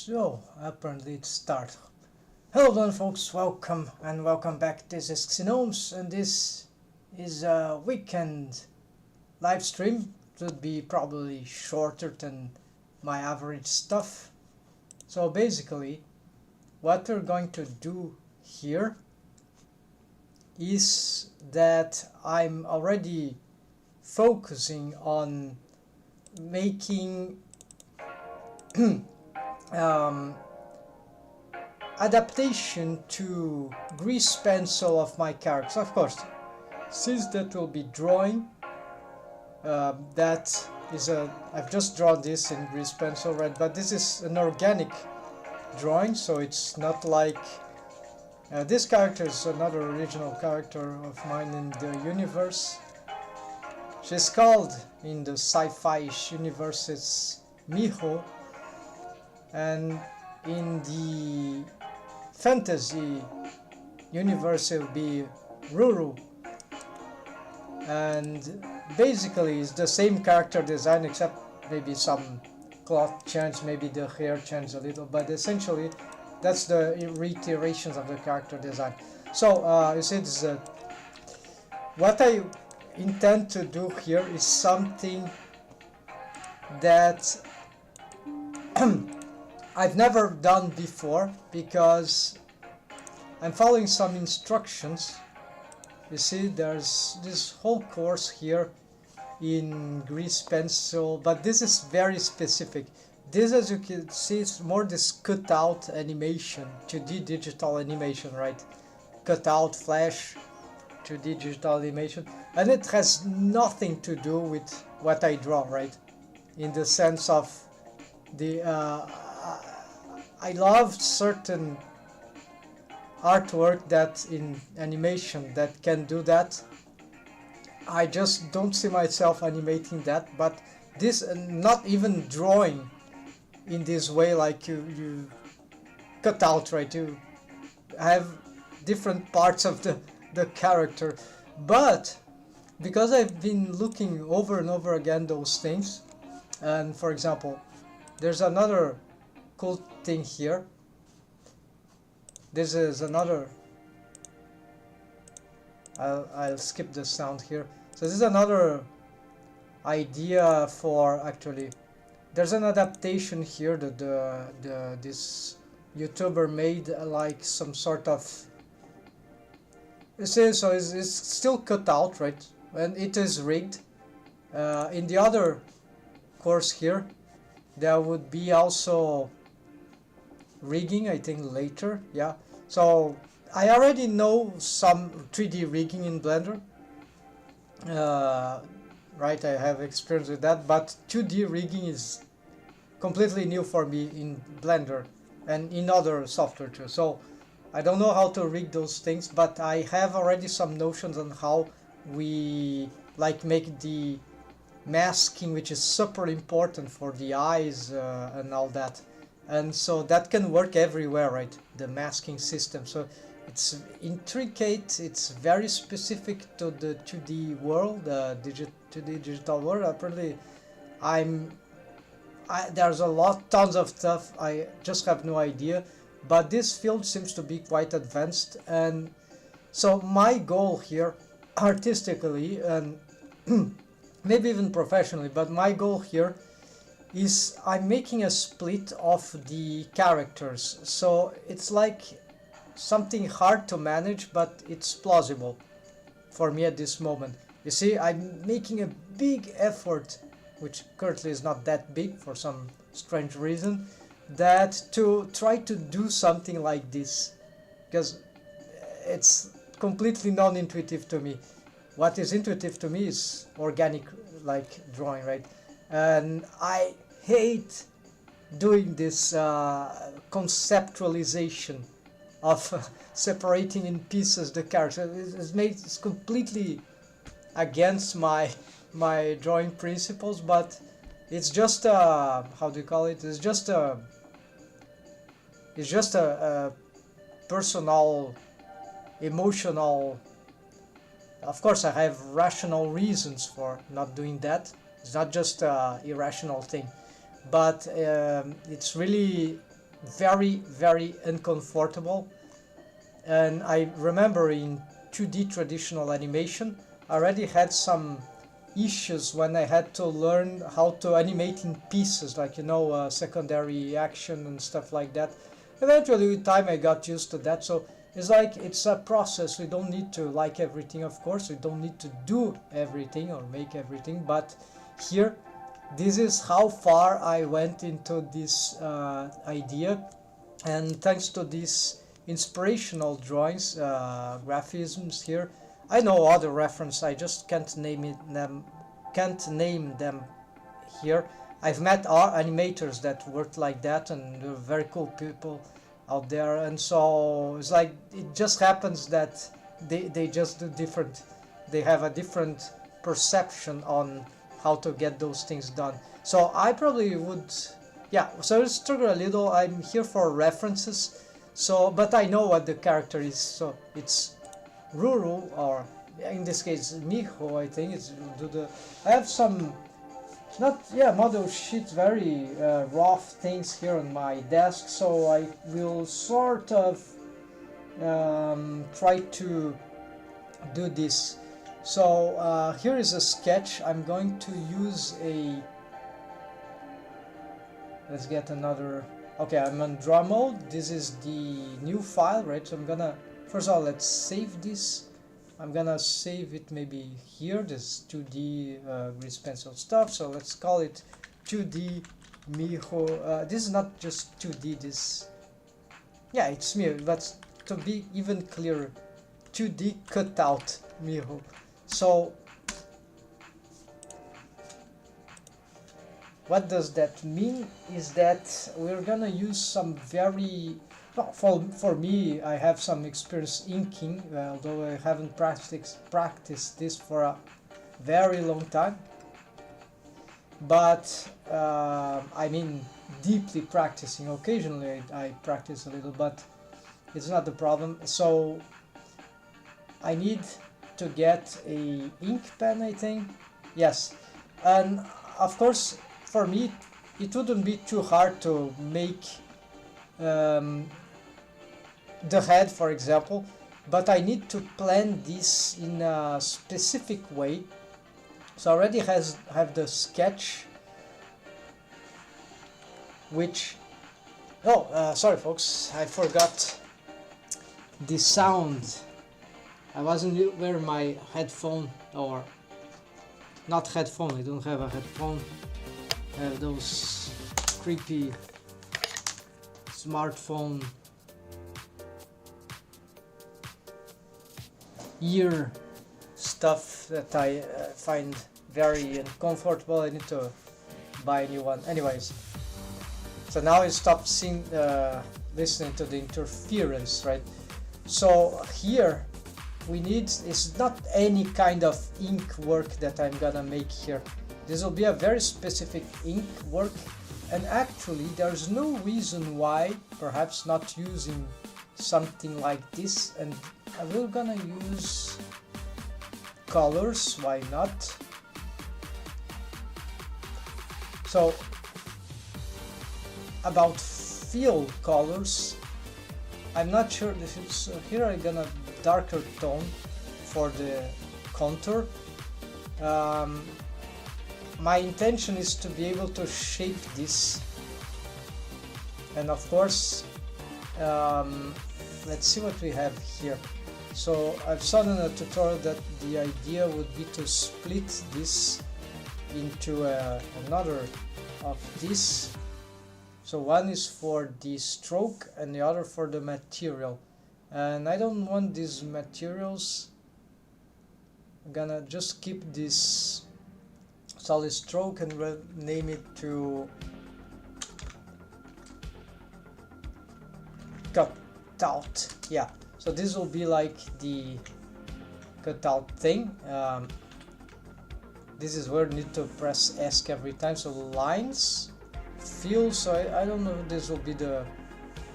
So, apparently it started. Hello then folks, welcome and welcome back. This is Pxy-LIVE and this is a weekend live stream. It would be probably shorter than my average stuff. So basically, what we're going to do here is that I'm already focusing on making adaptation to grease pencil of my characters. Of course, since that will be drawing, that is I've just drawn this in grease pencil, right? But this is an organic drawing, so it's not like this character is another original character of mine in the universe. She's called in the sci-fi-ish universe it's Miho, and in the fantasy universe it will be Ruru, and basically it's the same character design except maybe some cloth change, maybe the hair changed a little, but essentially that's the reiterations of the character design. So you see this, what I intend to do here is something that I've never done before, because I'm following some instructions. You see there's this whole course here in grease pencil, but this is very specific. This, as you can see, is more this cutout animation, 2D digital animation, right? Cutout, flash, 2D digital animation, and it has nothing to do with what I draw, right? In the sense of the I love certain artwork that in animation that can do that. I just don't see myself animating that, but this not even drawing in this way, like you cut out, right? You have different parts of the character, but because I've been looking over and over again those things, and for example there's another cool thing here. This is another, I'll skip the sound here. So this is another idea for, actually there's an adaptation here that this YouTuber made, like some sort of, you see, so it's still cut out, right? And it is rigged. In the other course here there would be also rigging, I think later, yeah. So I already know some 3D rigging in Blender, right? I have experience with that, but 2D rigging is completely new for me in Blender and in other software too. So I don't know how to rig those things, but I have already some notions on how we like make the masking, which is super important for the eyes and all that. And so that can work everywhere, right? The masking system. So it's intricate, it's very specific to the 2D world, 2D digital world. Apparently there's tons of stuff, I just have no idea, but this field seems to be quite advanced. And so my goal here, artistically and maybe even professionally, but my goal here is I'm making a split of the characters. So it's like something hard to manage, but it's plausible for me at this moment. You see, I'm making a big effort, which currently is not that big for some strange reason, that to try to do something like this, because it's completely non-intuitive to me. What is intuitive to me is organic, like drawing, right? And I hate doing this conceptualization of separating in pieces the character. It's completely against my drawing principles, but it's just how do you call it? It's just a personal, emotional. Of course, I have rational reasons for not doing that. It's not just an irrational thing, but it's really very uncomfortable. And I remember in 2D traditional animation I already had some issues when I had to learn how to animate in pieces, like, you know, secondary action and stuff like that. Eventually with time I got used to that. So it's like, it's a process. We don't need to like everything, of course. We don't need to do everything or make everything, but here, this is how far I went into this idea. And thanks to these inspirational drawings, graphisms here, I know other reference, I just can't name them here. I've met animators that worked like that, and they're very cool people out there. And so it's like, it just happens that they just do different, they have a different perception on how to get those things done. So I probably would, yeah, so I struggle a little. I'm here for references, so, but I know what the character is. So it's Ruru, or in this case Miho, I think. I have some, not, yeah, model sheet, very rough things here on my desk, so I will sort of try to do this. So here is a sketch. I'm going to use a, let's get another, okay, I'm on draw mode. This is the new file, right? So I'm gonna, first of all, let's save this. I'm gonna save it maybe here, this 2D grease pencil stuff. So let's call it 2D Miho. This is not just 2D, this, yeah, it's Miho, but to be even clearer, 2D cutout Miho. So what does that mean is that we're gonna use some very, well, for me, I have some experience inking, although I haven't practiced this for a very long time. But I mean, deeply practicing. Occasionally I practice a little, but it's not the problem. So I need to get a ink pen, I think. Yes, and of course for me it wouldn't be too hard to make the head, for example, but I need to plan this in a specific way. So I already have the sketch, which, oh, sorry folks, I forgot the sound. I wasn't wearing my headphone, or not headphone, I don't have a headphone. I have those creepy smartphone ear stuff that I find very uncomfortable. I need to buy a new one. Anyways, so now I stopped listening to the interference, right? So here we need, it's not any kind of ink work that I'm gonna make here. This will be a very specific ink work, and actually there's no reason why perhaps not using something like this. And we're gonna use colors, why not? So about fill colors, I'm not sure this is, here I'm gonna darker tone for the contour. My intention is to be able to shape this, and of course let's see what we have here. So I've saw in a tutorial that the idea would be to split this into another of this. So one is for the stroke and the other for the material, and I don't want these materials. I'm gonna just keep this solid stroke and name it to cutout. Yeah, so this will be like the cutout thing. This is where you need to press ESC every time. So lines, fill, so I don't know, this will be the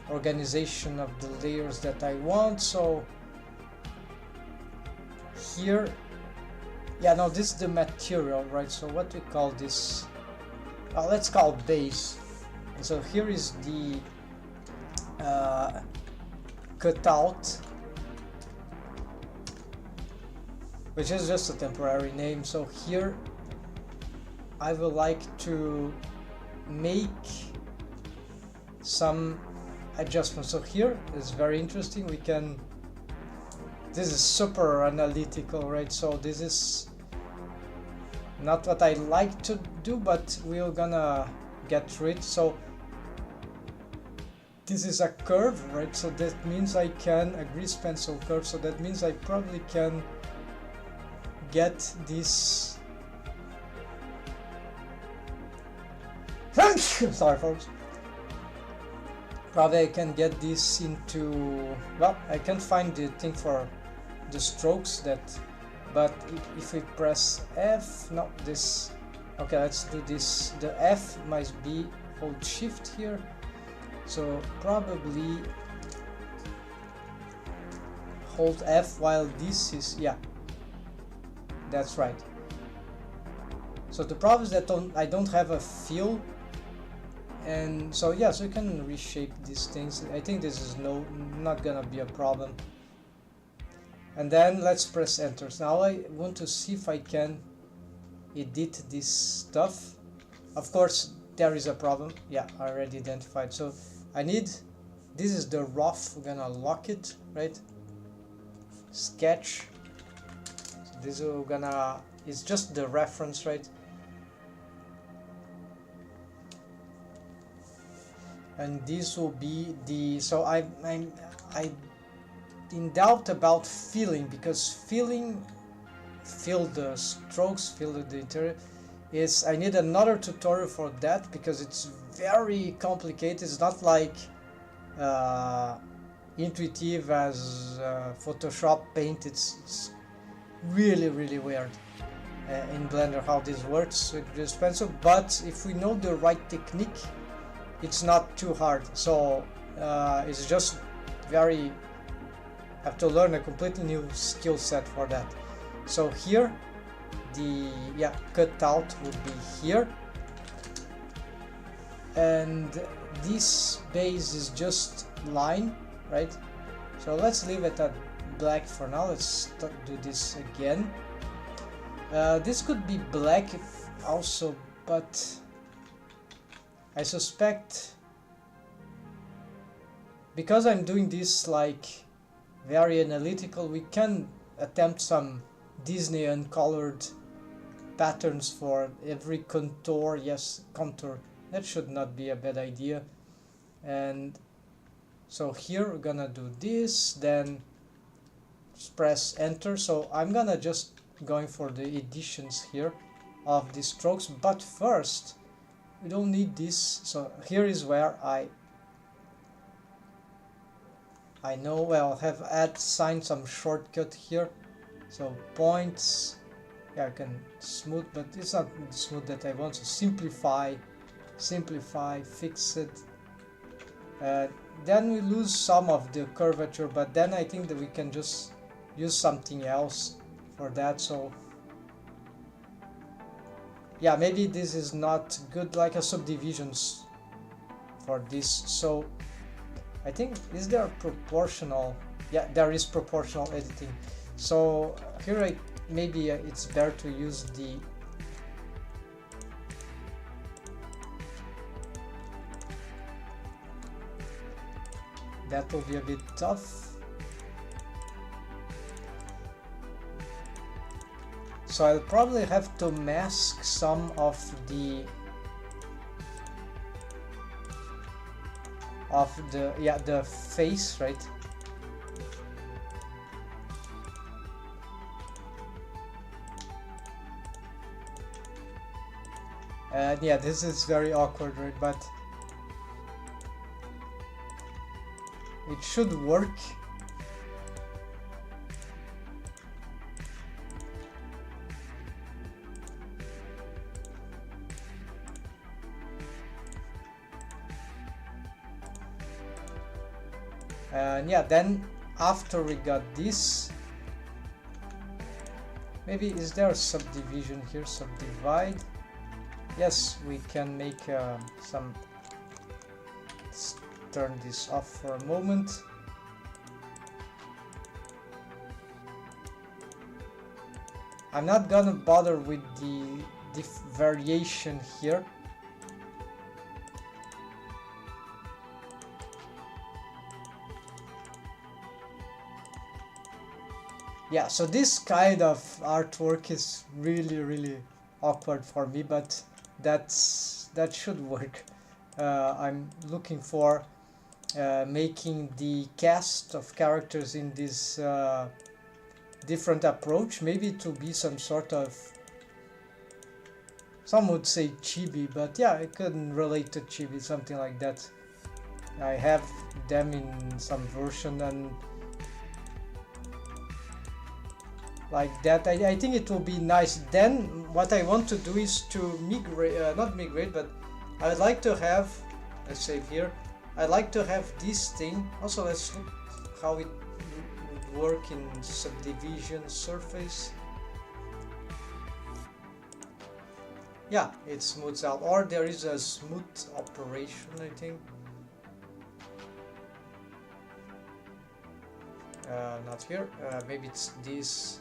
organization of the layers that I want. So here, yeah, no, this is the material, right? So what we call this, let's call base. And so here is the cutout, which is just a temporary name. So here I would like to make some adjustments. So here is very interesting. We can, this is super analytical, right? So this is not what I like to do, but we're gonna get through it. So this is a curve, right? So that means I can, a grease pencil curve, so that means I probably can get this sorry folks, probably I can get this into, well, I can't find the thing for the strokes that, but if we press F, no, this, okay, let's do this. The F must be hold shift here, so probably hold F while this is, yeah, that's right. So the problem is that I don't have a fill, and so yeah, so you can reshape these things. I think this is not gonna be a problem. And then let's press enter. Now I want to see if I can edit this stuff. Of course there is a problem, yeah, I already identified. So I need, this is the rough, we're gonna lock it, right? Sketch. So this is gonna, it's just the reference, right? And this will be the, so I'm in doubt about filling, because filling, fill the strokes, fill the interior, is, I need another tutorial for that because it's very complicated. It's not like intuitive as Photoshop, Paint. It's really weird in Blender how this works with this pencil, but if we know the right technique, it's not too hard. So it's just very, have to learn a completely new skill set for that. So here the, yeah, cutout would be here, and this base is just line, right? So let's leave it at black for now. Let's do this again. This could be black also, but I suspect, because I'm doing this like very analytical, we can attempt some Disney uncolored patterns for every contour. Yes, contour, that should not be a bad idea. And so here we're gonna do this, then press enter. So I'm gonna just going for the additions here of the strokes, but first we don't need this. So here is where I know, well, have signed some shortcut here. So points, yeah, I can smooth, but it's not smooth that I want to simplify, fix it. Then we lose some of the curvature, but then I think that we can just use something else for that. So yeah, maybe this is not good, like a subdivisions for this. So I think, is there proportional? Yeah, there is proportional editing. So here maybe it's better to use the, that will be a bit tough. So I'll probably have to mask some of the yeah, the face, right? And yeah, this is very awkward, right? But it should work. And yeah, then after we got this, maybe, is there a subdivision here? Subdivide. Yes, we can make some turn this off for a moment. I'm not gonna bother with the variation here. Yeah, so this kind of artwork is really awkward for me, but that should work. I'm looking for making the cast of characters in this different approach, maybe to be some sort of, some would say chibi, but yeah, I couldn't relate to chibi, something like that. I have them in some version and like that. I think it will be nice. Then what I want to do is to migrate, not migrate, but I would like to have, let's save here, I'd like to have this thing. Also, let's look how it would work in subdivision surface. Yeah, it smooths out, or there is a smooth operation, I think. Not here, maybe it's this.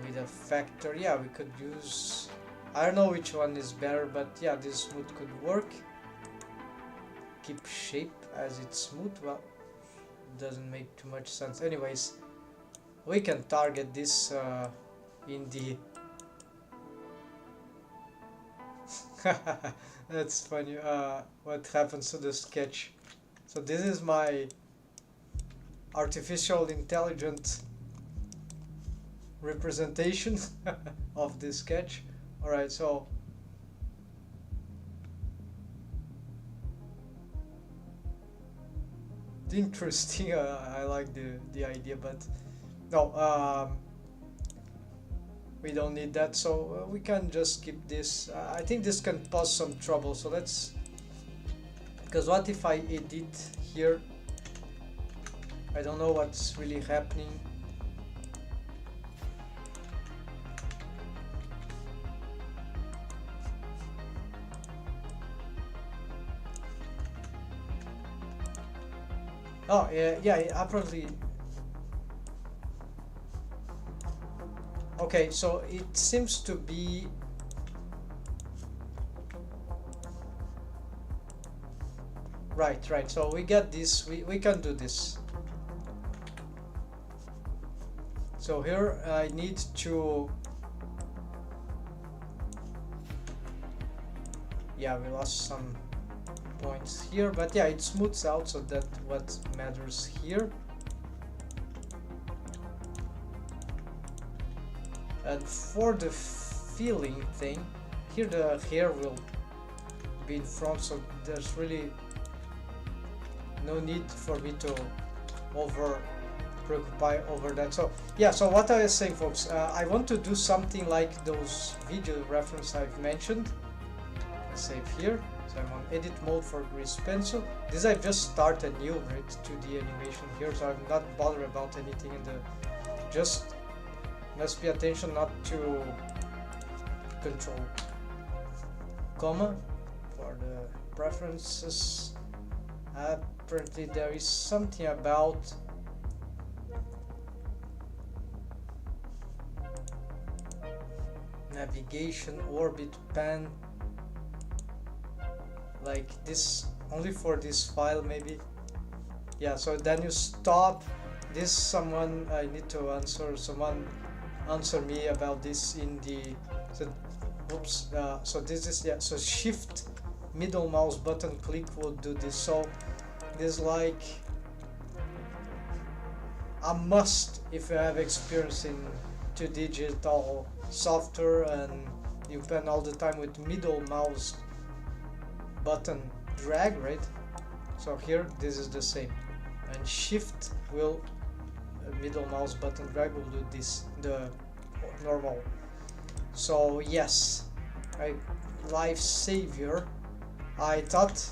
With a factor, yeah, we could use, I don't know which one is better, but yeah, this smooth could work. Keep shape as it's smooth, well, doesn't make too much sense. Anyways, we can target this in the that's funny. What happens to the sketch? So this is my artificial intelligent representation of this sketch. Alright, so interesting. I like the idea, but no, we don't need that, so we can just skip this. I think this can cause some trouble, so let's, because what if I edit here? I don't know what's really happening. Oh, yeah, apparently. Okay, so it seems to be right. So we get this, we can do this. So here I need to, yeah, we lost some points here, but yeah, it smooths out, so that what matters here. And for the feeling thing, here the hair will be in front, so there's really no need for me to preoccupy over that. So yeah, so what I was saying, folks, I want to do something like those video reference I've mentioned. Let's save here. So I'm on edit mode for grease pencil. This I just start a new 2D animation here, so I'm not bothered about anything in the, just must pay attention not to control comma for the preferences. Apparently there is something about navigation orbit pan, like this, only for this file maybe. Yeah, so then you stop this. Someone, I need to answer, someone answer me about this in the, so oops, so this is, yeah, so shift middle mouse button click will do this. So this is like a must if you have experience in 2D digital software and you spend all the time with middle mouse button drag, right? So here this is the same, and shift will, middle mouse button drag will do this, the normal. So yes, life savior, I thought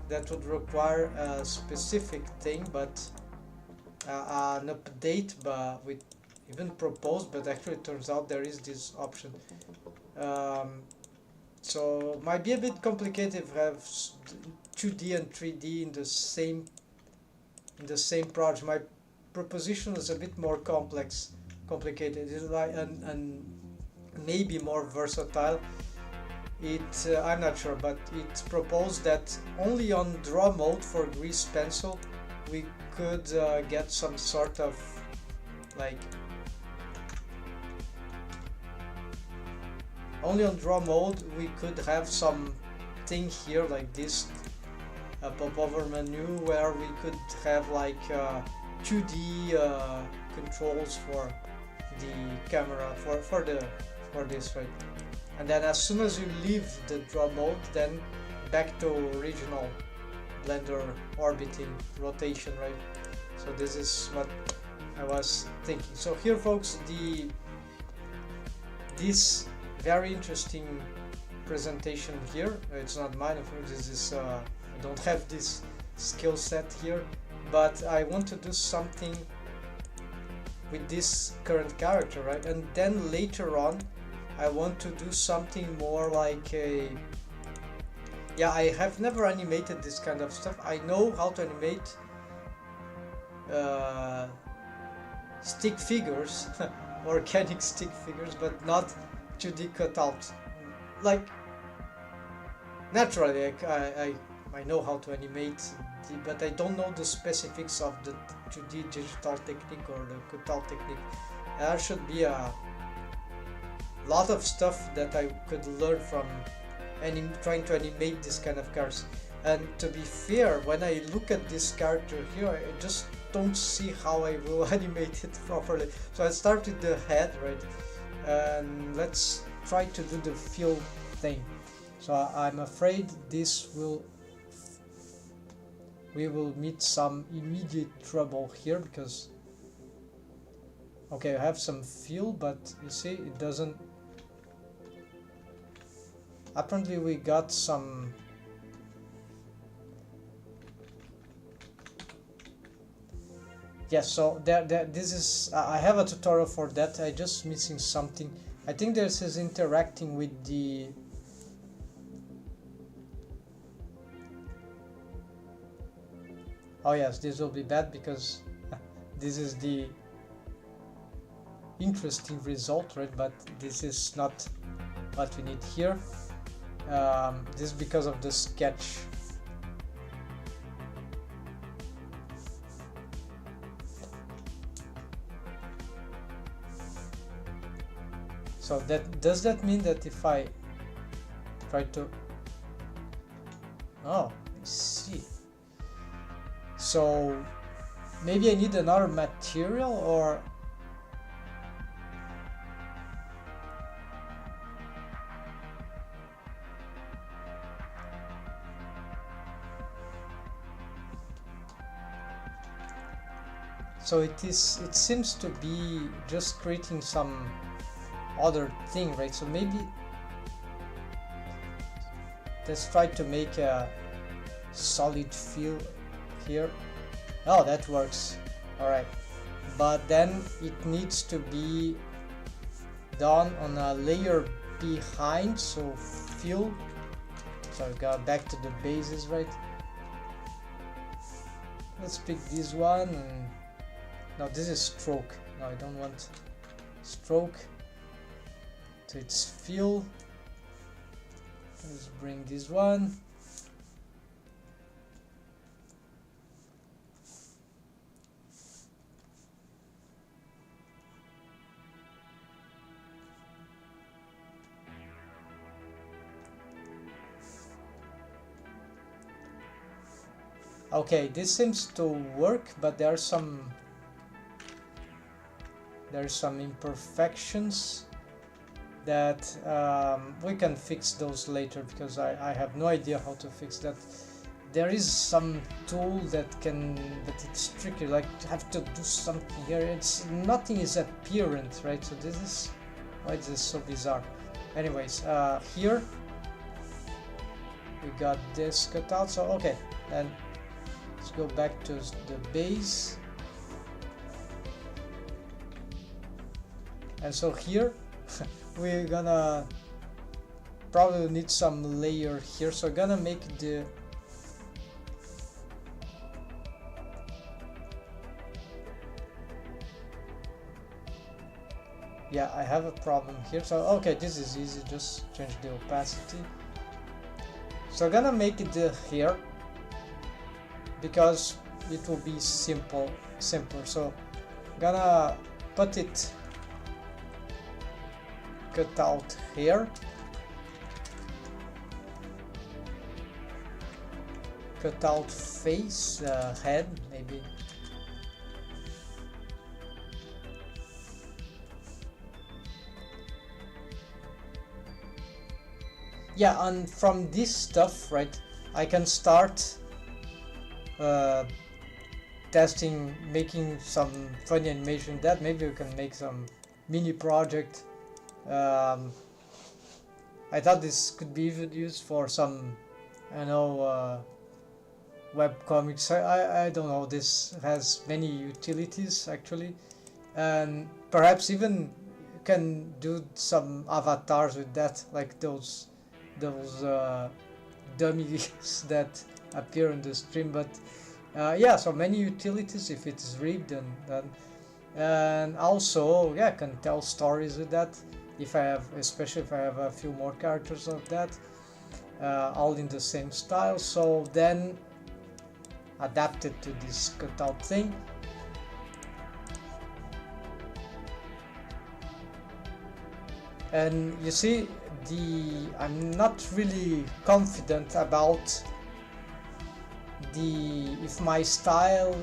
that would require a specific thing, but an update, but with even proposed, but actually it turns out there is this option. So might be a bit complicated if I have 2D and 3D in the same project. My proposition is a bit more complicated. It's like and maybe more versatile. I'm not sure, but it proposed that only on draw mode for grease pencil we could get some sort of like only on draw mode we could have some thing here like this, a pop-over menu where we could have like 2D controls for the camera for this, right? And then as soon as you leave the draw mode, then back to original Blender orbiting rotation, right? So this is what I was thinking. So here, folks, this very interesting presentation here. It's not mine, of course. This is I don't have this skill set here, but I want to do something with this current character, right? And then later on I want to do something more like a... Yeah, I have never animated this kind of stuff. I know how to animate stick figures, organic stick figures, but not 2D cutout. Like, naturally, I know how to animate, but I don't know the specifics of the 2D digital technique or the cutout technique. There should be a lot of stuff that I could learn from trying to animate this kind of cars. And to be fair, when I look at this character here, I just don't see how I will animate it properly. So I start with the head, right? And let's try to do the feel thing. So I'm afraid we will meet some immediate trouble here because okay, I have some feel, but you see it doesn't. Apparently we got some yes, so this is I have a tutorial for that. I just missing something. I think this is interacting with the oh yes, this will be bad because this is the interesting result, right? But this is not what we need here. This is because of the sketch. So does that mean that if I try to I see. So maybe I need another material or so it seems to be just creating some other thing, right? So maybe let's try to make a solid feel here. Oh, that works. All right, but then it needs to be done on a layer behind, so fill. So I got back to the bases, right? Let's pick this one. And no, this is stroke. No, I don't want stroke. So it's fill. Let's bring this one. Okay, this seems to work, but there are some imperfections that we can fix those later because I have no idea how to fix that. There is some tool that but it's tricky, like you have to do something here. Nothing is apparent, right? So this is why this is so bizarre. Anyways, here we got this cut out, so okay, then let's go back to the base. And so here we're gonna probably need some layer here, so I'm gonna make the yeah, I have a problem here. So okay, this is easy, just change the opacity. So I'm gonna make it here because it will be simpler. So I'm gonna put it cut out here, cut out face, head maybe. Yeah, and from this stuff, right, I can start testing, making some funny animation. That maybe we can make some mini project. I thought this could be even used for some, I know, web comics. I don't know. This has many utilities actually, and perhaps even you can do some avatars with that, like those dummies that appear on the stream. But yeah, so many utilities if it is rigged, and also yeah, I can tell stories with that if I have, especially if I have a few more characters of that, all in the same style. So then adapt it to this cutout thing. And you see, I'm not really confident about if my style,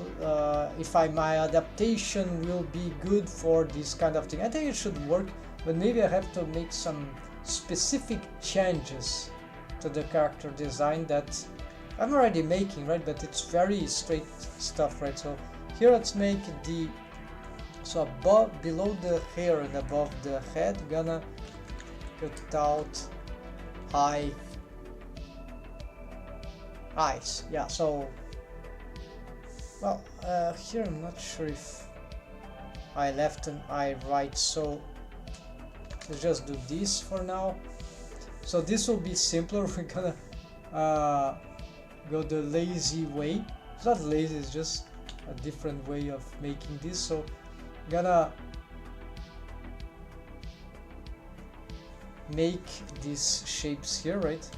my adaptation will be good for this kind of thing. I think it should work, but maybe I have to make some specific changes to the character design that I'm already making, right? But it's very straight stuff, right? So here let's make so above, below the hair and above the head, gonna cut out eyes. Yeah, so well, here I'm not sure if I left an eye right, so let's just do this for now. So this will be simpler. We're gonna go the lazy way. It's not lazy, it's just a different way of making this. So I'm gonna make these shapes here, right?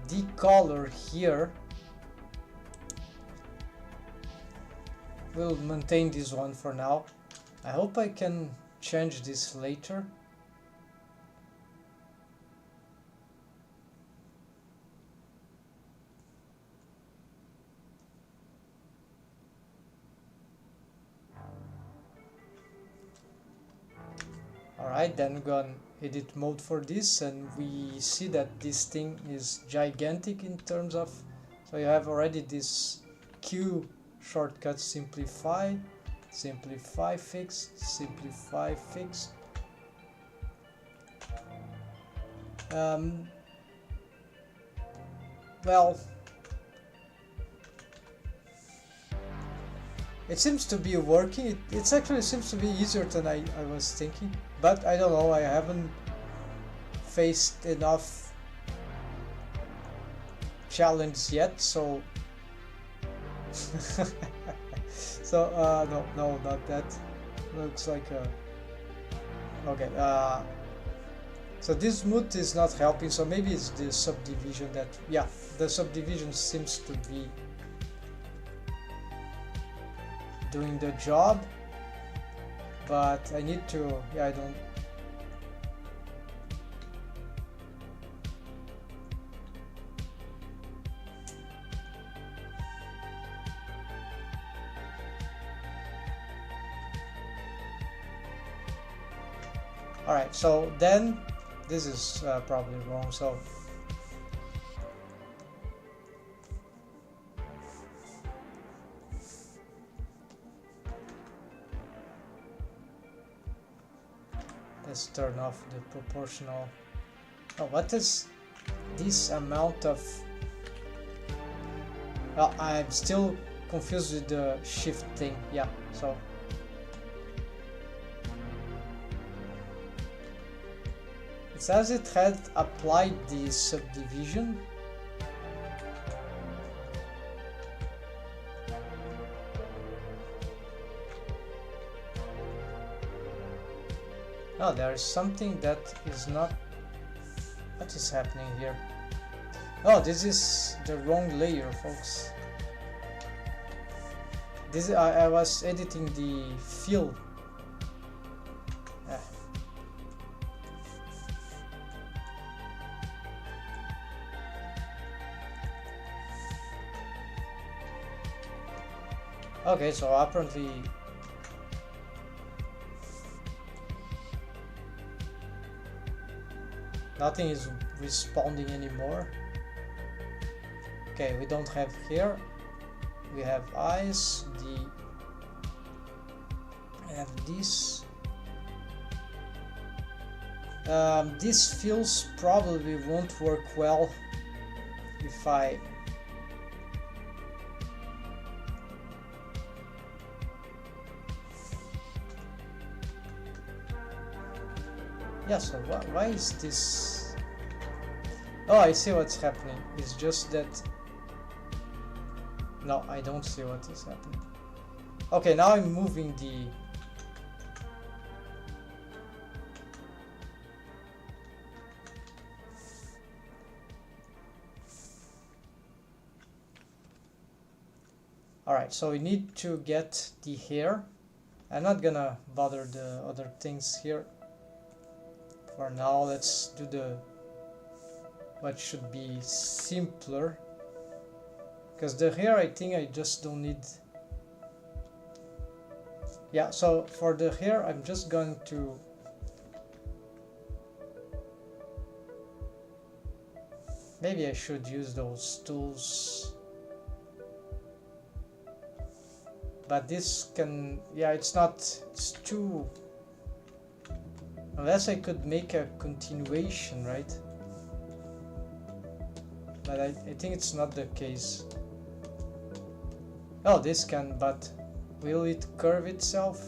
Decolor here. We'll maintain this one for now. I hope I can change this later. Alright, then go on edit mode for this, and we see that this thing is gigantic in terms of, so you have already this Q shortcut: simplify, simplify, fixed, simplify, fixed. Well, it seems to be working. It actually seems to be easier than I was thinking, but I don't know, I haven't faced enough challenge yet, so so no, not that. Looks like a okay. So this mood is not helping, so maybe it's the subdivision that, yeah, the subdivision seems to be doing the job, but I need to, yeah, I don't. Alright, so then this is probably wrong, so let's turn off the proportional. Oh, what is this amount of? Well, I'm still confused with the shift thing. Yeah, so says it had applied the subdivision. No, there is something that is not... What is happening here? Oh, this is the wrong layer, folks. This I was editing the fill. Okay, so apparently nothing is responding anymore. Okay, we don't have here. We have eyes. I have this. This fills probably won't work well if I... Yeah, so why is this... Oh, I see what's happening. It's just that... No, I don't see what is happening. Okay, now I'm moving the... Alright, so we need to get the hair. I'm not gonna bother the other things here. For now, let's do the what should be simpler, because the hair, I think I just don't need. Yeah, so for the hair, I'm just going to maybe I should use those tools, but this can, yeah, it's too. Unless I could make a continuation, right? But I think it's not the case. Oh, this can, but will it curve itself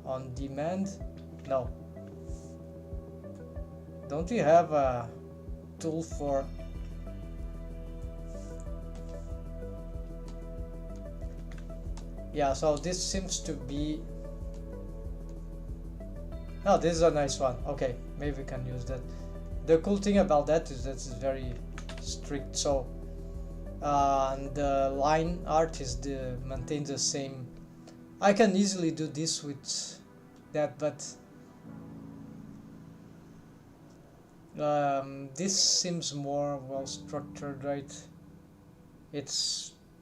on demand? No. Don't we have a tool for... Yeah, so this seems to be... Oh, this is a nice one. Okay, maybe we can use that. The cool thing about that is that it's very strict. So, and the line art is maintains the same. I can easily do this with that, but this seems more well structured, right? It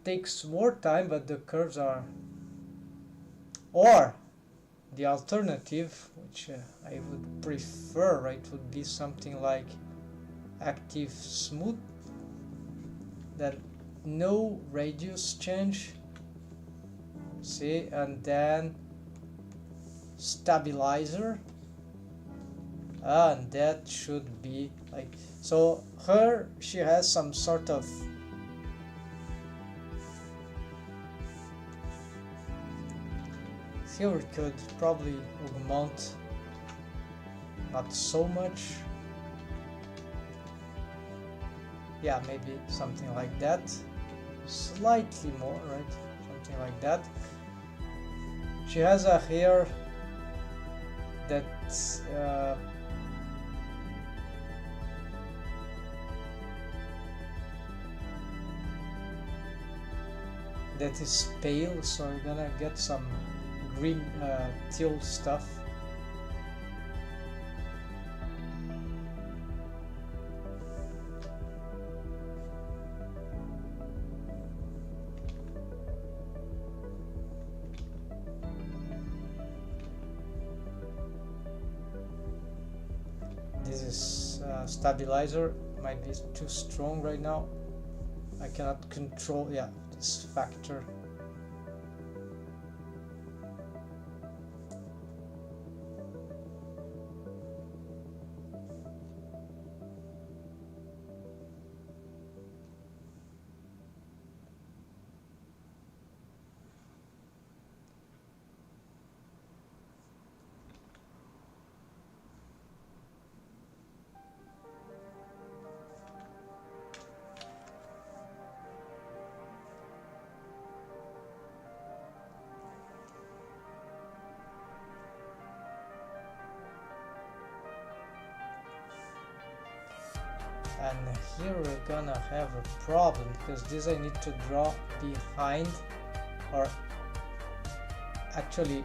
takes more time, but the curves are... Or the alternative, which I would prefer, right, would be something like active smooth, that no radius change, see, and then stabilizer, and that should be like so. She has some sort of here. We could probably augment, not so much. Yeah, maybe something like that. Slightly more, right? Something like that. She has a hair that's that is pale, so you're gonna get some green teal stuff. This is stabilizer, might be too strong right now. I cannot control, yeah, this factor. And here we're gonna have a problem because this I need to draw behind, or actually,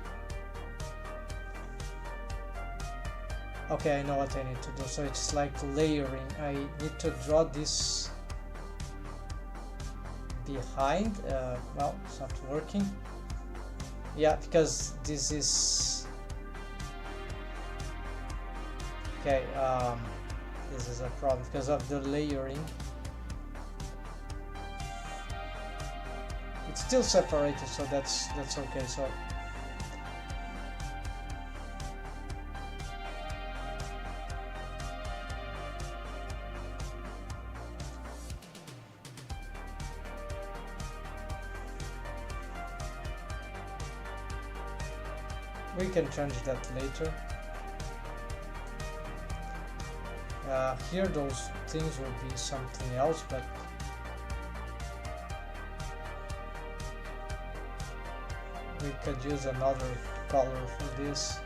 okay, I know what I need to do. So it's like layering. I need to draw this behind. Well, it's not working. Yeah, because this is okay. This is a problem because of the layering. It's still separated, so that's okay. So we can change that later. Here those things will be something else, but we could use another color for this.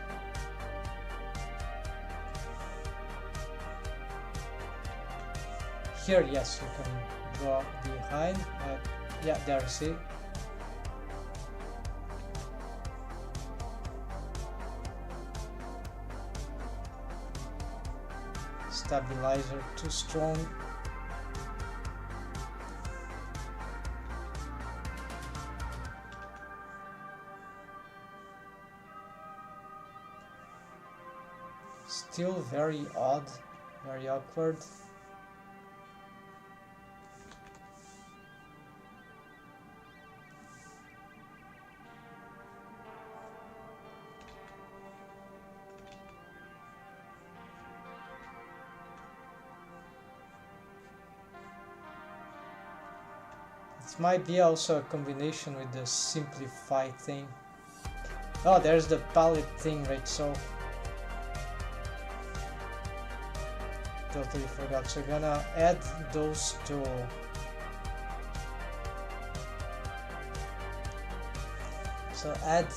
Here, yes, you can draw behind. Yeah, there, see? Stabilizer too strong. Still very odd, very awkward. It might be also a combination with the simplify thing. Oh, there's the palette thing, right? So totally forgot. So gonna add those two. So add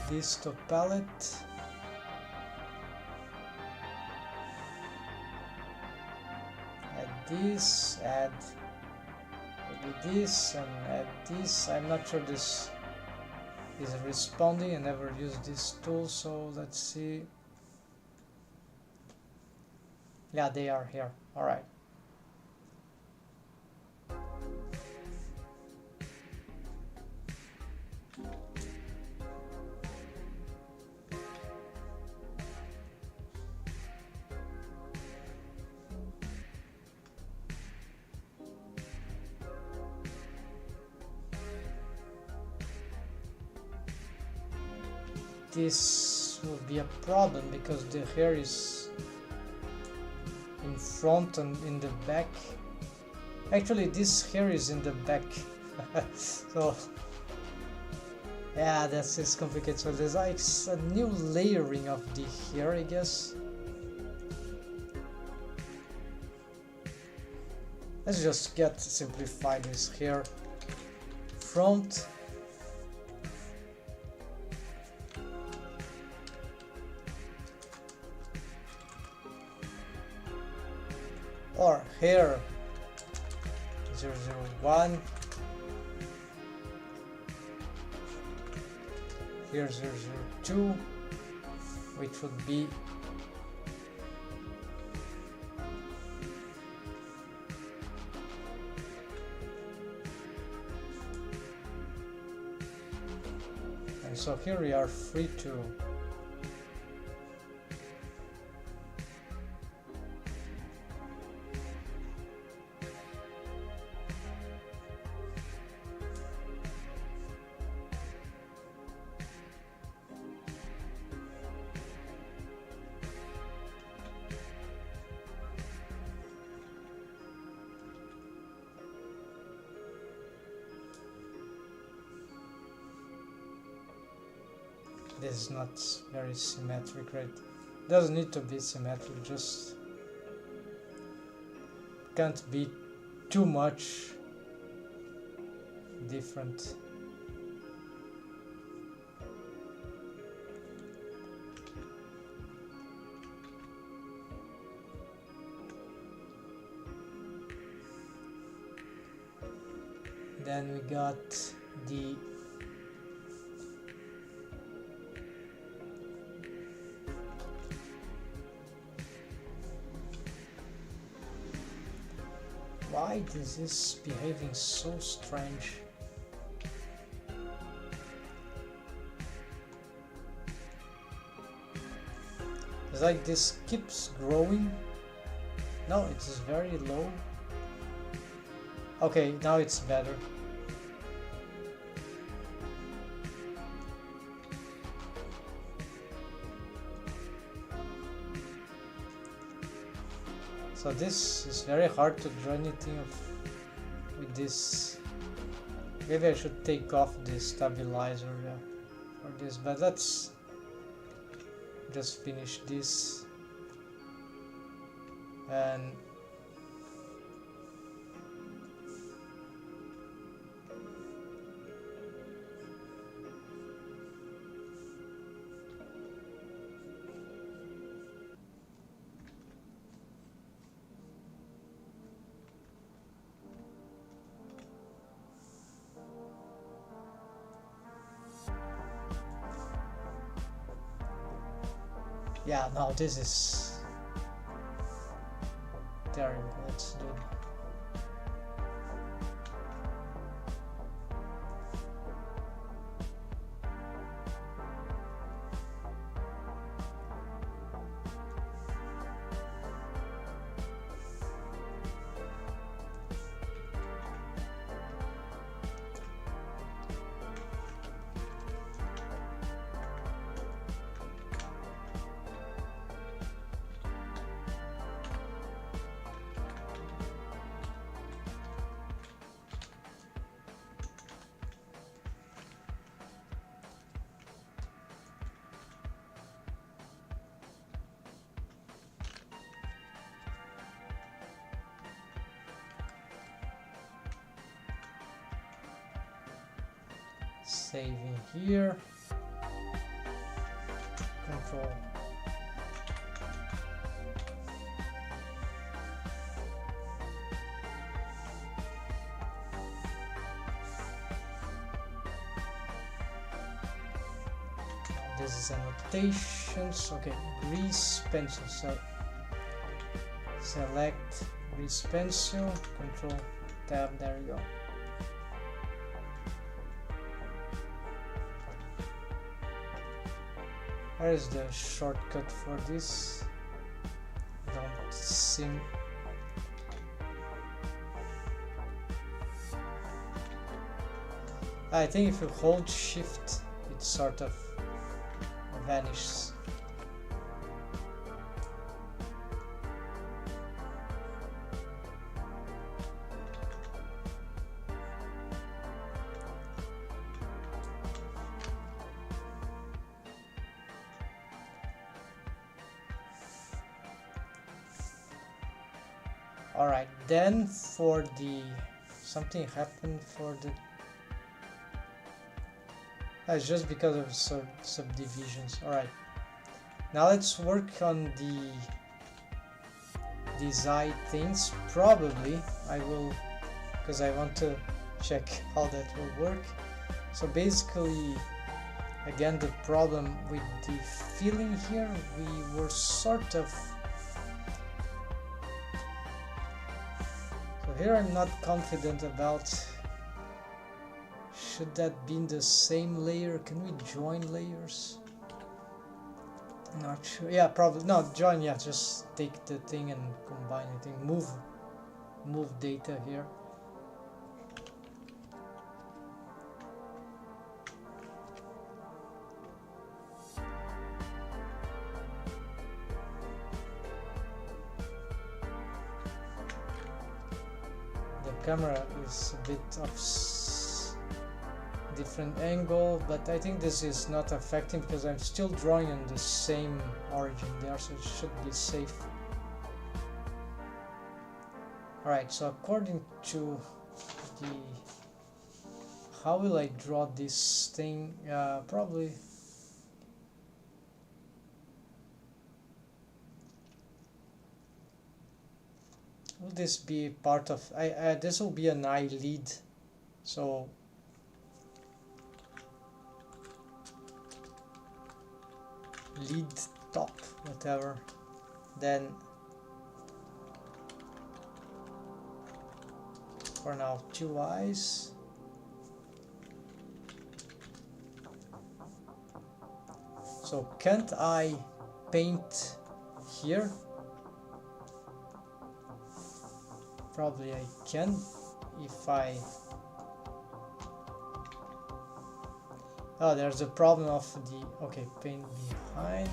this to palette. Add this, add this, and add this. I'm not sure this is responding. I never used this tool, so let's see. Yeah, they are here. All right. This will be a problem because the hair is in front and in the back. Actually, this hair is in the back. So yeah, that's complicated. So there's like a new layering of the hair, I guess. Let's just simplify this hair. Front. Or hair 001, here 002, which would be and so here we are free to this is not very symmetric, right? Doesn't need to be symmetric, just can't be too much different. Then we got the why is this behaving so strange? It's like this keeps growing. No, it is very low. Okay, now it's better. So this is very hard to draw anything with this. Maybe I should take off the stabilizer, yeah, for this, but let's just finish this. And yeah, no, this is terrible. Let's do it. Saving here, control. This is annotations. Okay, grease pencil. So select grease pencil, control tab. There you go. Where is the shortcut for this? Don't seem. I think if you hold shift, it sort of vanishes. Alright, then for the something happened for the it's just because of subdivisions. Alright, now let's work on these eye things. Probably I will, because I want to check how that will work. So basically, again, the problem with the filling here, we were sort of. Here I'm not confident about, should that be in the same layer? Can we join layers? Not sure. Yeah, probably no, join. Yeah, just take the thing and combine it. Move data here. Camera is a bit of different angle, but I think this is not affecting because I'm still drawing on the same origin there, so it should be safe. Alright, so according to the how will I draw this thing? Probably will this be part of this will be an eyelid So lead top, whatever. Then for now 2 eyes. So can't I paint here? Probably I can if I... Oh, there's a problem of the... Okay, paint behind.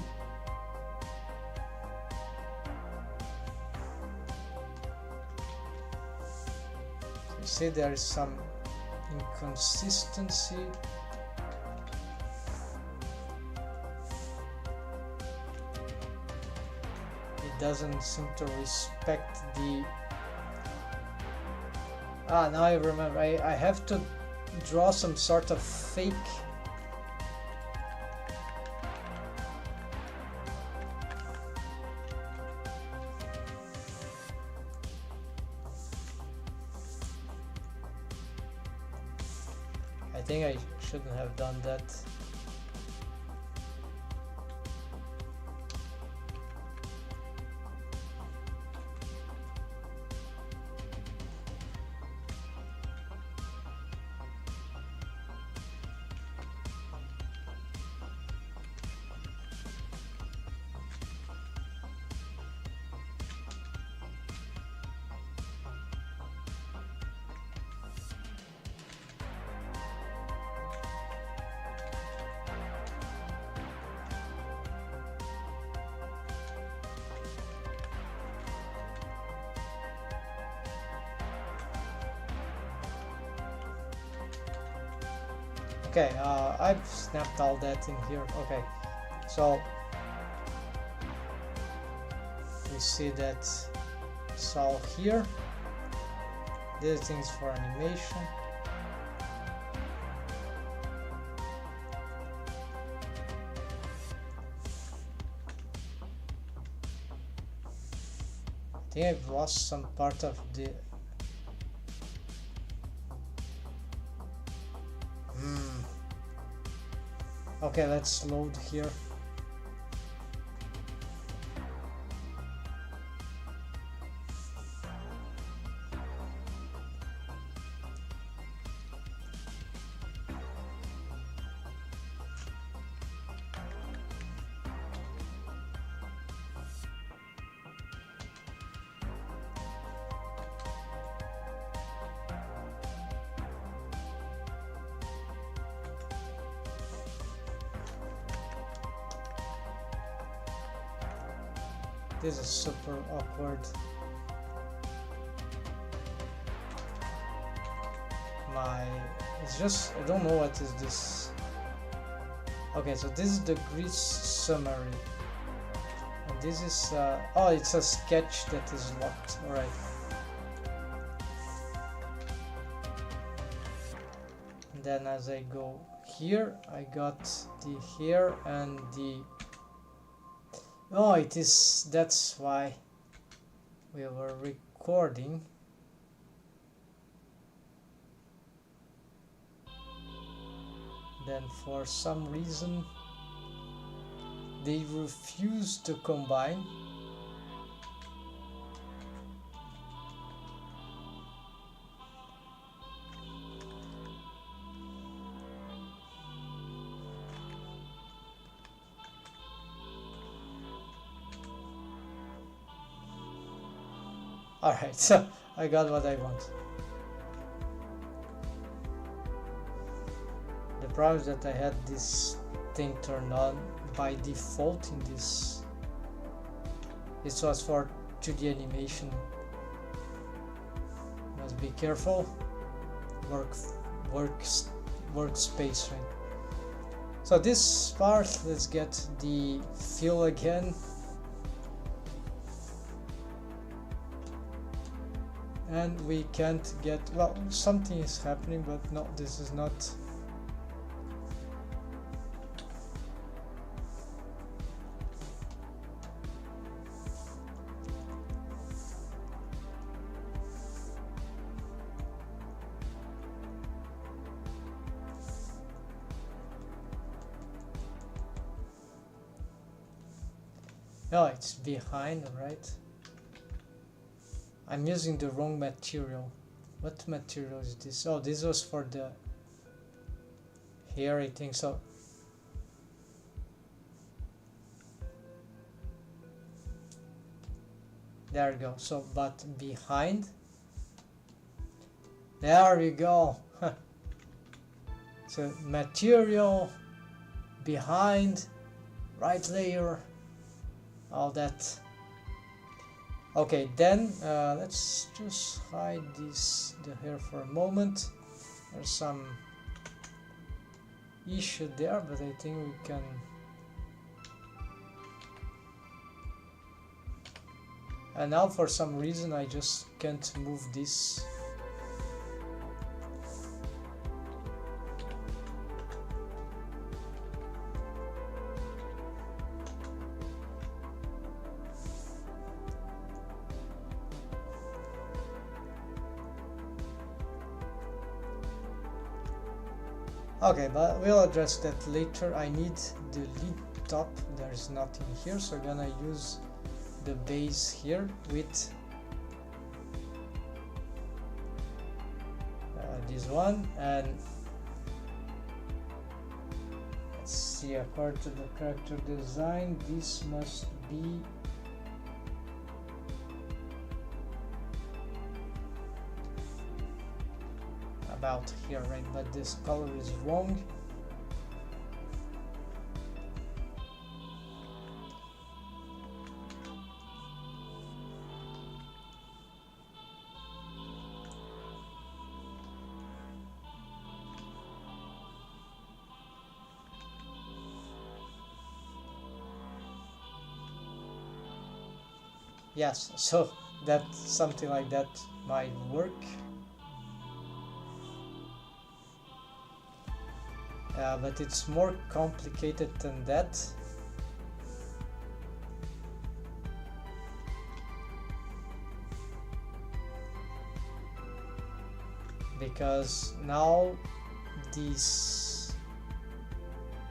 You see there is some inconsistency. It doesn't seem to respect the... Ah, now I remember. I have to draw some sort of fake... I think I shouldn't have done that. Okay, I've snapped all that in here. Okay, so we see that it's all here. These things for animation. I think I've lost some part of the... Okay, let's load here. This is super awkward. It's just, I don't know what is this. Okay, so this is the grid summary. And this is, oh, it's a sketch that is locked, alright. And then as I go here, I got the hair and the... Oh, it is, that's why we were recording. Then for some reason they refuse to combine. Alright, so I got what I want. The problem is that I had this thing turned on by default in this. This was for 2D animation. Must be careful. Workspace, right? So this part, let's get the fill again. And we can't get, well, something is happening, but no, this is not. No, it's behind, right? I'm using the wrong material. What material is this? Oh, this was for the hair, I think so. There we go. So, but behind. There we go. So, material, behind, right layer, all that. Okay, then let's just hide the hair for a moment. There's some issue there, but I think we can. And now for some reason I just can't move this. Okay, but we'll address that later. I need the lead top. There's nothing here, so I'm gonna use the base here with this one, and let's see, according to the character design, this must be about here, right? But this color is wrong. Yes, so that something like that might work. But it's more complicated than that. Because now these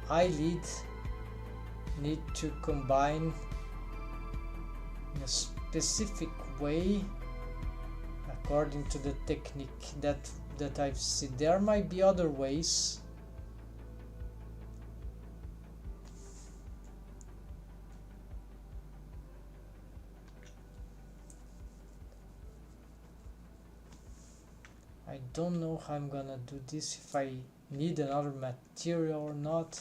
eyelid need to combine in a specific way according to the technique that I've seen. There might be other ways. I don't know how I'm gonna do this, if I need another material or not.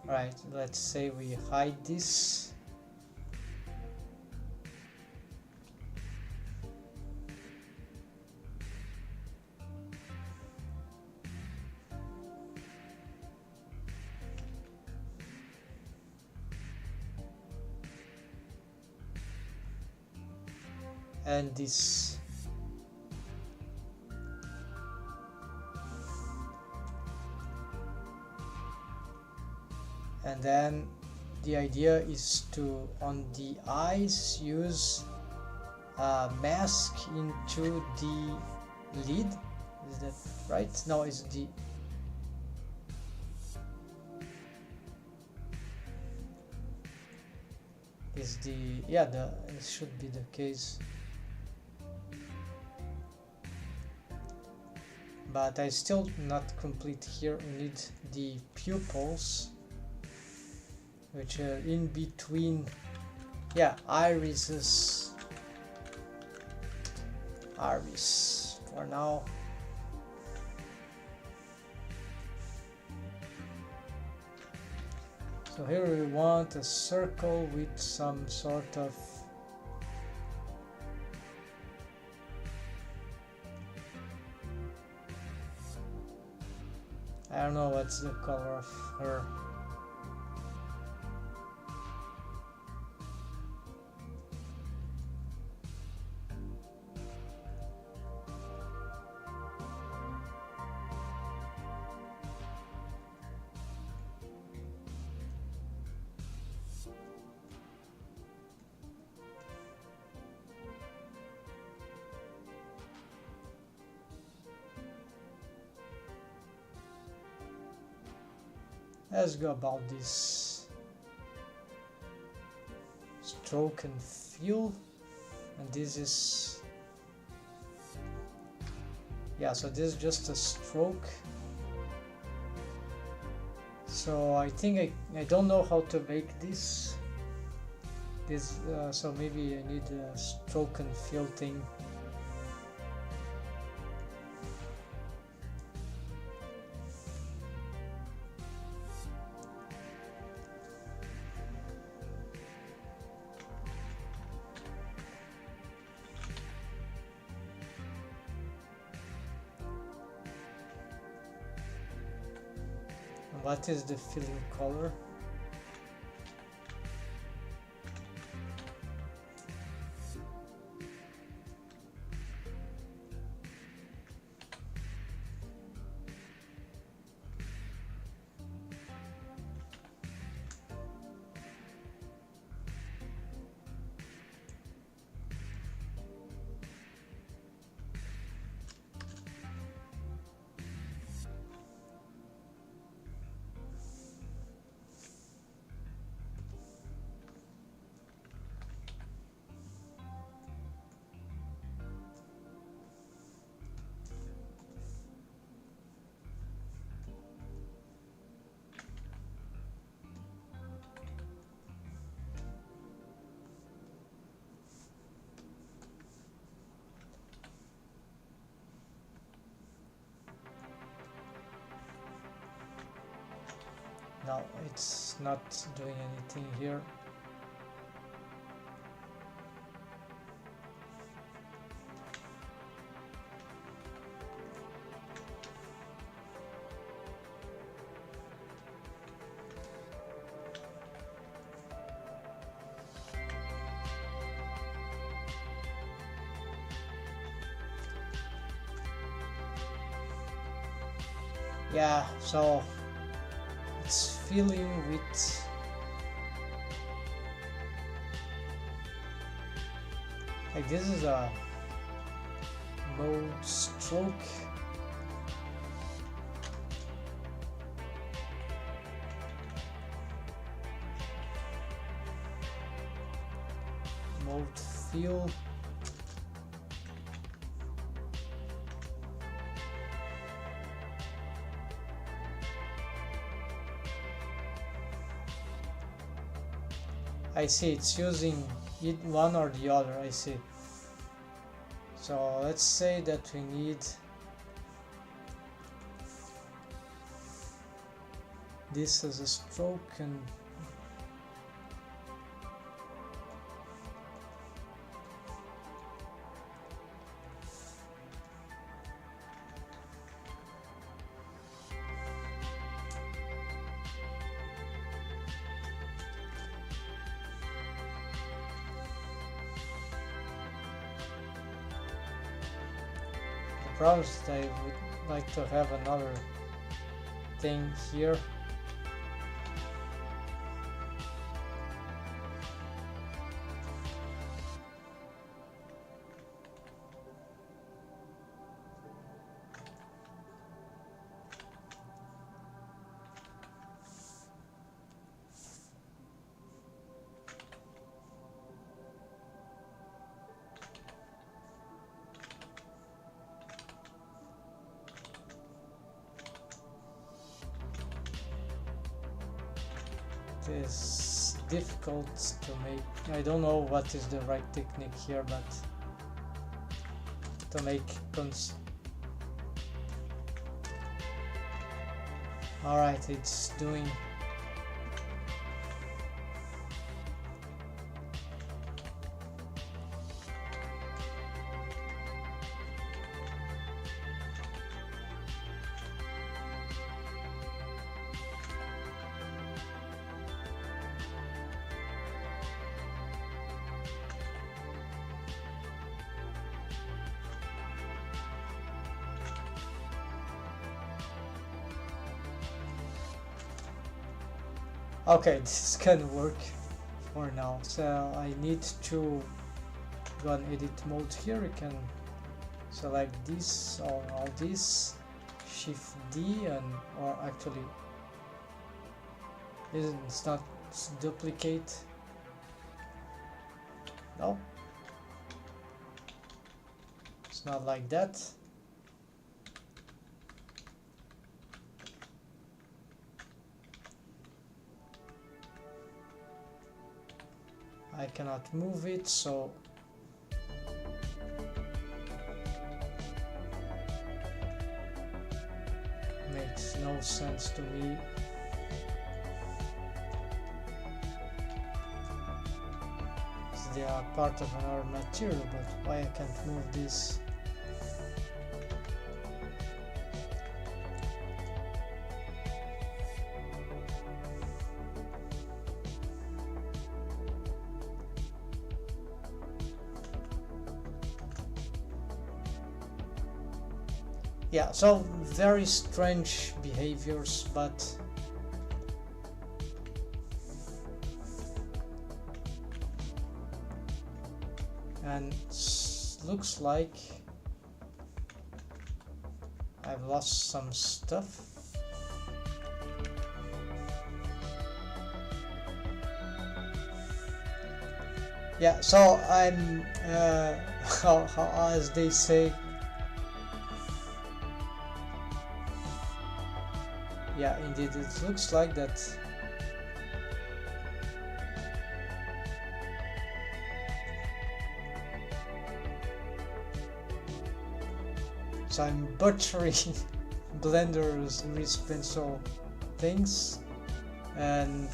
Right, let's say we hide this. And this. And then the idea is to, on the eyes, use a mask into the lid. Is that right? No, it's the... Is the... yeah, it should be the case. But I still not complete here. We need the pupils, which are in between, yeah, irises. Iris for now. So here we want a circle with some sort of I don't know what's the color of her. Let's go about this stroke and fill, and this is, yeah, so this is just a stroke. So I think I don't know how to make this so maybe I need a stroke and fill thing. What is the filling color? No, it's not doing anything here. Yeah, so it's filling with like this is a mode stroke. Mode fill. I see it's using one or the other. I see. So let's say that we need this as a stroke and the problem is that I would like to have another thing here. It is difficult to make. I don't know what is the right technique here, but to make alright, it's doing. Okay, this can work for now. So I need to go and edit mode here. You can select this or all this, Shift D, and or actually It's not duplicate. No, it's not like that. I cannot move it, so makes no sense to me. They are part of another material, but why I can't move this? Yeah, so very strange behaviors, but and looks like I've lost some stuff. Yeah, so I'm how as they say, yeah, indeed, it looks like that. So I'm butchering Blender's Rispensol things, and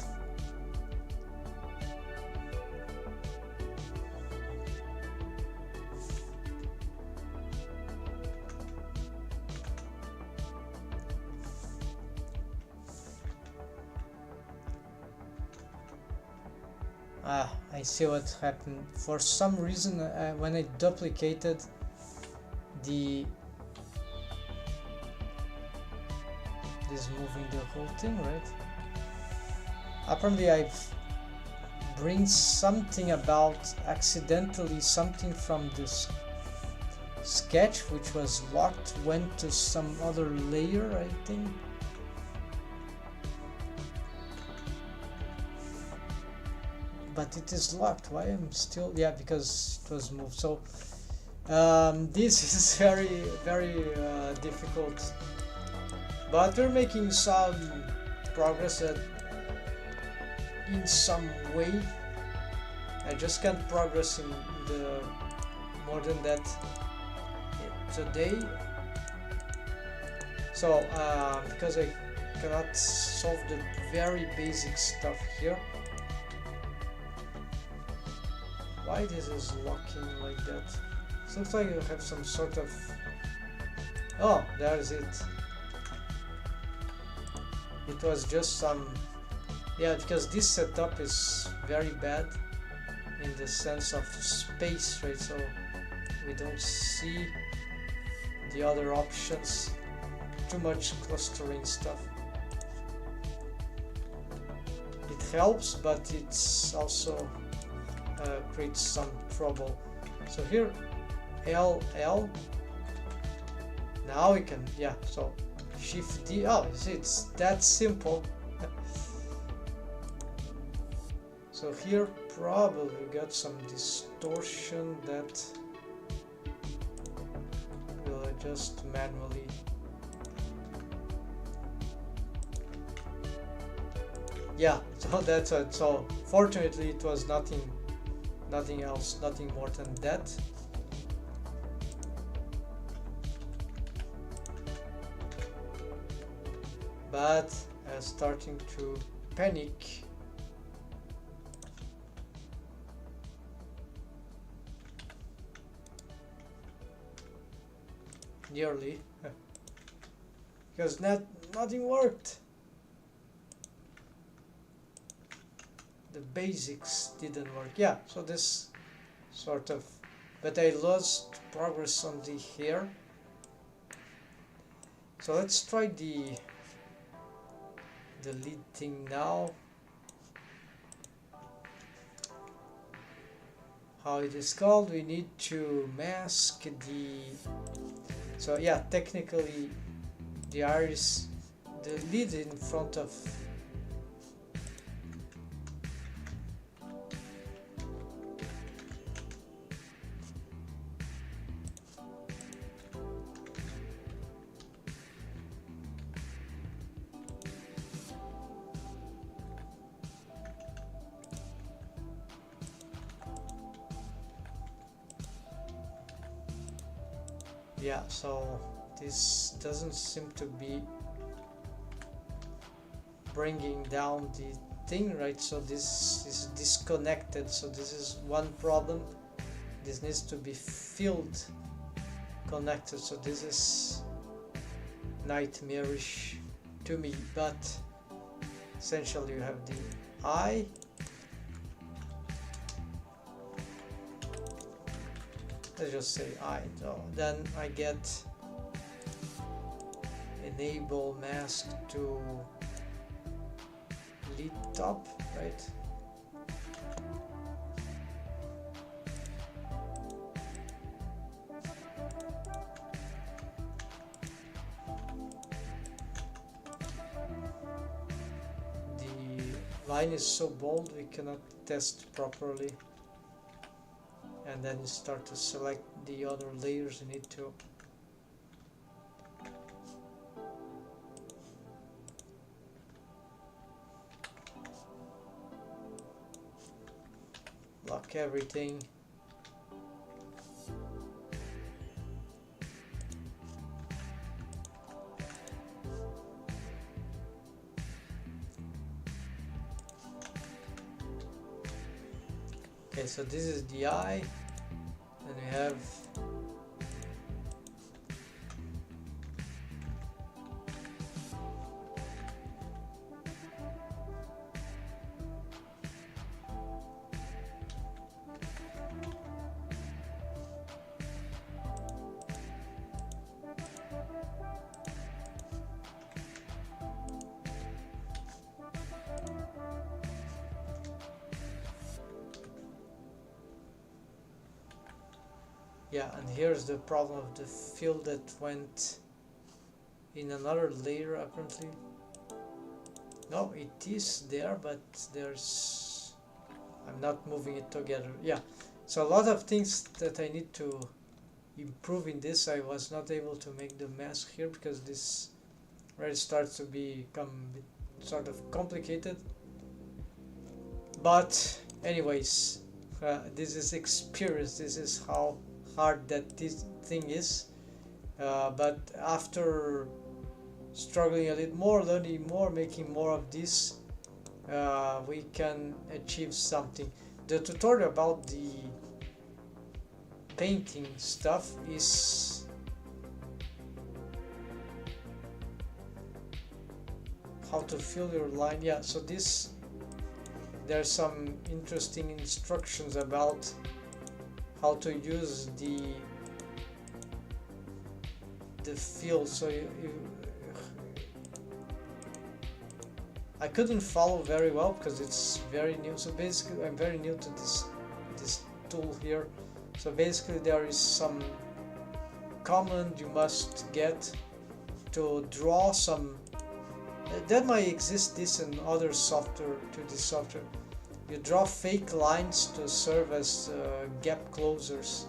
I see what happened. For some reason, when I duplicated this moving the whole thing, right? Apparently I've bring something about accidentally something from this sketch which was locked went to some other layer, I think. But it is locked. Why I'm still, yeah, because it was moved. So this is very difficult, but we're making some progress in some way. I just can't progress in the more than that today. So because I cannot solve the very basic stuff here. Why this is locking like that? Seems like you have some sort of... Oh, there's it. It was just some... Yeah, because this setup is very bad in the sense of space, right? So we don't see the other options. Too much clustering stuff. It helps, but it's also creates some trouble. So here LL, now we can, yeah, so Shift D. Oh, it's that simple. So here probably we got some distortion that we'll adjust manually. Yeah, so that's it. So fortunately it was nothing else, nothing more than that. But I'm starting to panic. Nearly. Because nothing worked. The basics didn't work. Yeah, so this sort of, but I lost progress on the hair. So let's try the lead thing now. How it is called, we need to mask the, so yeah, technically the iris, the lead in front of Yeah, so this doesn't seem to be bringing down the thing, right? So this is disconnected, so this is one problem. This needs to be filled, connected, so this is nightmarish to me, but essentially you have the eye. Let's just say eye. So then I get enable mask to lead top, right? The line is so bold we cannot test properly. And then you start to select the other layers you need to. Lock everything. Okay, so this is the eye, and we have yeah, and here's the problem of the fill that went in another layer apparently. No, it is there, but there's, I'm not moving it together. Yeah, so a lot of things that I need to improve in this. I was not able to make the mask here because this already starts to become a bit sort of complicated. But anyways, this is experience. This is how hard that this thing is. But after struggling a little more, learning more, making more of this, we can achieve something. The tutorial about the painting stuff is how to fill your line. Yeah, so this, there's some interesting instructions about how to use the fill. So I couldn't follow very well because it's very new. So basically I'm very new to this tool here. So basically there is some command you must get to draw some, that might exist this in other software, to this software. You draw fake lines to serve as gap closers,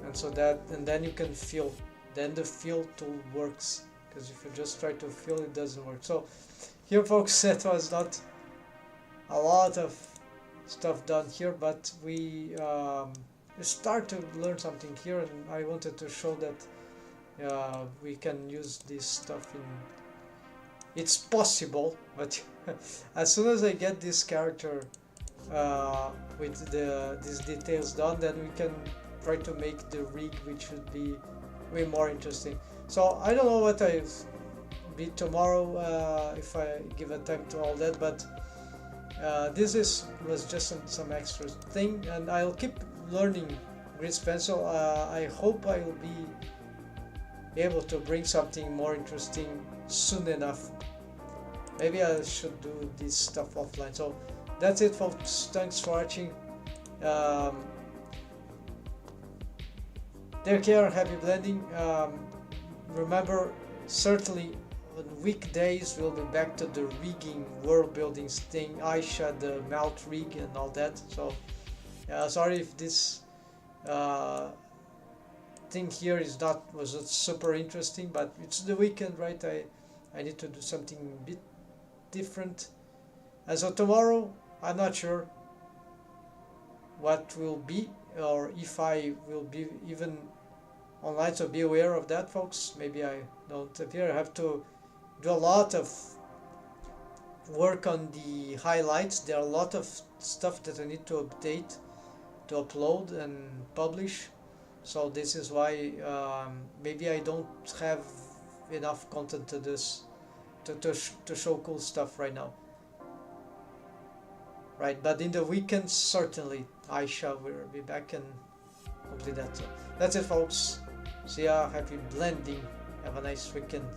and so that, and then you can fill. Then the fill tool works, because if you just try to fill, it doesn't work. So here folks, that was not a lot of stuff done here, but we start to learn something here, and I wanted to show that we can use this stuff in, it's possible, but as soon as I get this character with these details done, then we can try to make the rig, which should be way more interesting. So I don't know what I'll be tomorrow if I give a time to all that, but this was just some extra thing, and I'll keep learning Grease Pencil. I hope I will be able to bring something more interesting soon enough. Maybe I should do this stuff offline. So that's it folks, thanks for watching. Take care, happy blending. Remember, certainly on weekdays we'll be back to the rigging, world building thing, Aisha, the mount rig and all that. So sorry if this thing here was not super interesting, but it's the weekend, right? I need to do something a bit different. And so tomorrow I'm not sure what will be, or if I will be even online, so be aware of that, folks. Maybe I don't appear. I have to do a lot of work on the highlights. There are a lot of stuff that I need to update, to upload and publish. So this is why maybe I don't have enough content to this to show cool stuff right now. Right, but in the weekends certainly I shall be back and complete that. So that's it, folks. See ya. Happy blending. Have a nice weekend.